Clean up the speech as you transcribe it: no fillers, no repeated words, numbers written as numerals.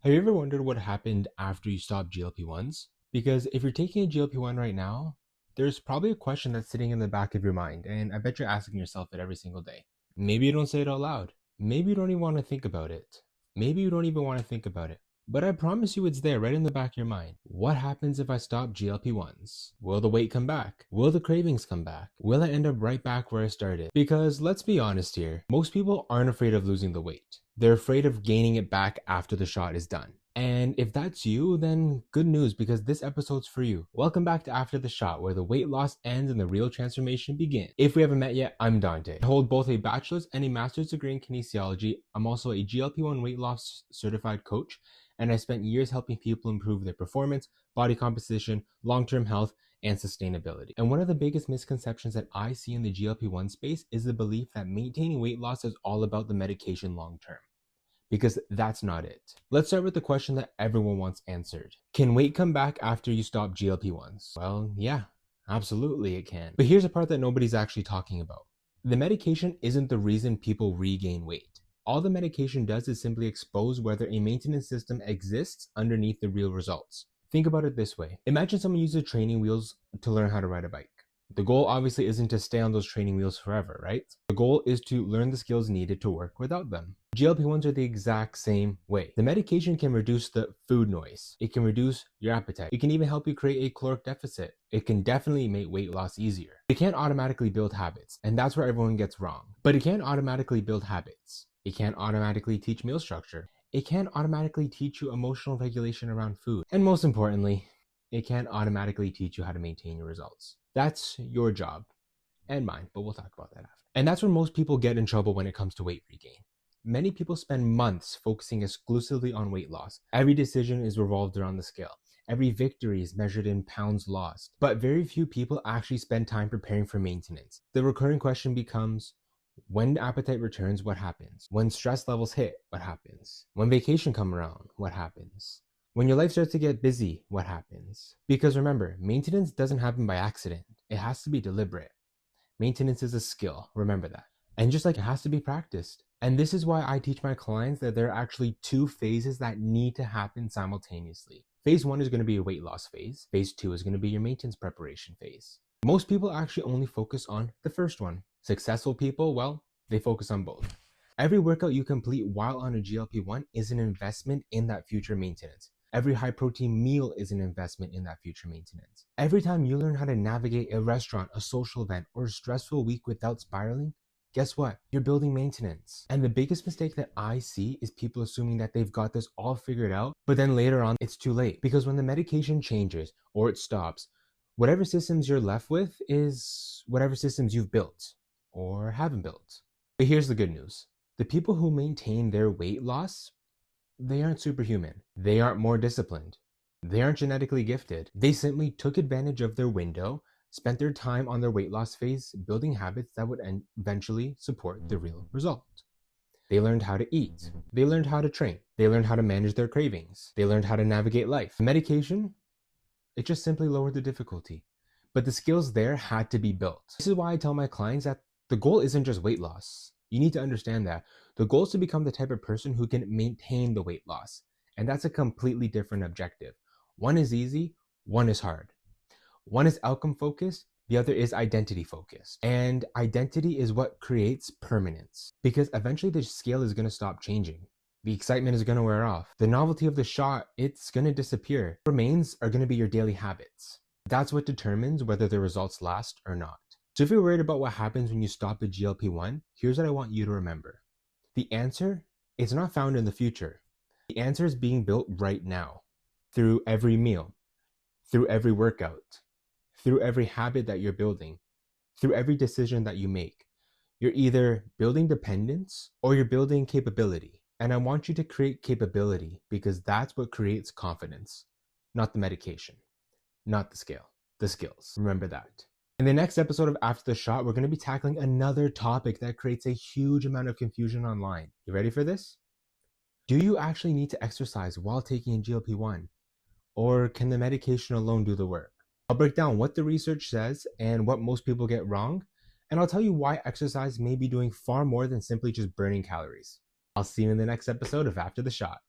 Have you ever wondered what happened after you stopped GLP-1s? Because if you're taking a GLP-1 right now, there's probably a question that's sitting in the back of your mind, and I bet you're asking yourself it every single day. Maybe you don't say it out loud. Maybe you don't even want to think about it. Maybe you don't even want to think about it. But I promise you it's there right in the back of your mind. What happens if I stop GLP-1s? Will the weight come back? Will the cravings come back? Will I end up right back where I started? Because let's be honest here, most people aren't afraid of losing the weight. They're afraid of gaining it back after the shot is done. And if that's you, then good news, because this episode's for you. Welcome back to After the Shot, where the weight loss ends and the real transformation begins. If we haven't met yet, I'm Dante. I hold both a bachelor's and a master's degree in kinesiology. I'm also a GLP-1 weight loss certified coach, and I spent years helping people improve their performance, body composition, long-term health, and sustainability. And one of the biggest misconceptions that I see in the GLP-1 space is the belief that maintaining weight loss is all about the medication long-term. Because that's not it. Let's start with the question that everyone wants answered. Can weight come back after you stop GLP-1s? Well, yeah, absolutely it can. But here's a part that nobody's actually talking about. The medication isn't the reason people regain weight. All the medication does is simply expose whether a maintenance system exists underneath the real results. Think about it this way. Imagine someone uses training wheels to learn how to ride a bike. The goal obviously isn't to stay on those training wheels forever, right? The goal is to learn the skills needed to work without them. GLP-1s are the exact same way. The medication can reduce the food noise. It can reduce your appetite. It can even help you create a caloric deficit. It can definitely make weight loss easier. It can't automatically build habits, and that's where everyone gets wrong. But it can automatically build habits. It can't automatically teach meal structure. It can't automatically teach you emotional regulation around food. And most importantly, it can't automatically teach you how to maintain your results. That's your job and mine, but we'll talk about that after. And that's where most people get in trouble when it comes to weight regain. Many people spend months focusing exclusively on weight loss. Every decision is revolved around the scale. Every victory is measured in pounds lost. But very few people actually spend time preparing for maintenance. The recurring question becomes, when appetite returns, what happens? When stress levels hit, what happens? When vacation comes around, what happens? When your life starts to get busy, what happens? Because remember, maintenance doesn't happen by accident. It has to be deliberate. Maintenance is a skill, remember that. And just like it has to be practiced. And this is why I teach my clients that there are actually two phases that need to happen simultaneously. Phase 1 is going to be a weight loss phase. Phase 2 is going to be your maintenance preparation phase. Most people actually only focus on the first one. Successful people, well, they focus on both. Every workout you complete while on a GLP-1 is an investment in that future maintenance. Every high protein meal is an investment in that future maintenance. Every time you learn how to navigate a restaurant, a social event, or a stressful week without spiraling, guess what? You're building maintenance. And the biggest mistake that I see is people assuming that they've got this all figured out, but then later on it's too late. Because when the medication changes or it stops, whatever systems you're left with is whatever systems you've built or haven't built. But here's the good news. The people who maintain their weight loss, they aren't superhuman. They aren't more disciplined. They aren't genetically gifted. They simply took advantage of their window, spent their time on their weight loss phase, building habits that would eventually support the real result. They learned how to eat. They learned how to train. They learned how to manage their cravings. They learned how to navigate life. Medication, it just simply lowered the difficulty. But the skills there had to be built. This is why I tell my clients that the goal isn't just weight loss. You need to understand that. The goal is to become the type of person who can maintain the weight loss. And that's a completely different objective. One is easy, one is hard. One is outcome focused, the other is identity focused. And identity is what creates permanence. Because eventually the scale is going to stop changing. The excitement is going to wear off. The novelty of the shot, it's going to disappear. What remains are going to be your daily habits. That's what determines whether the results last or not. So if you're worried about what happens when you stop the GLP-1, here's what I want you to remember. The answer is not found in the future. The answer is being built right now. Through every meal, through every workout, through every habit that you're building, through every decision that you make. You're either building dependence or you're building capability. And I want you to create capability because that's what creates confidence, not the medication, not the scale, the skills. Remember that. In the next episode of After the Shot, we're going to be tackling another topic that creates a huge amount of confusion online. You ready for this? Do you actually need to exercise while taking a GLP-1? Or can the medication alone do the work? I'll break down what the research says and what most people get wrong, and I'll tell you why exercise may be doing far more than simply just burning calories. I'll see you in the next episode of After the Shot.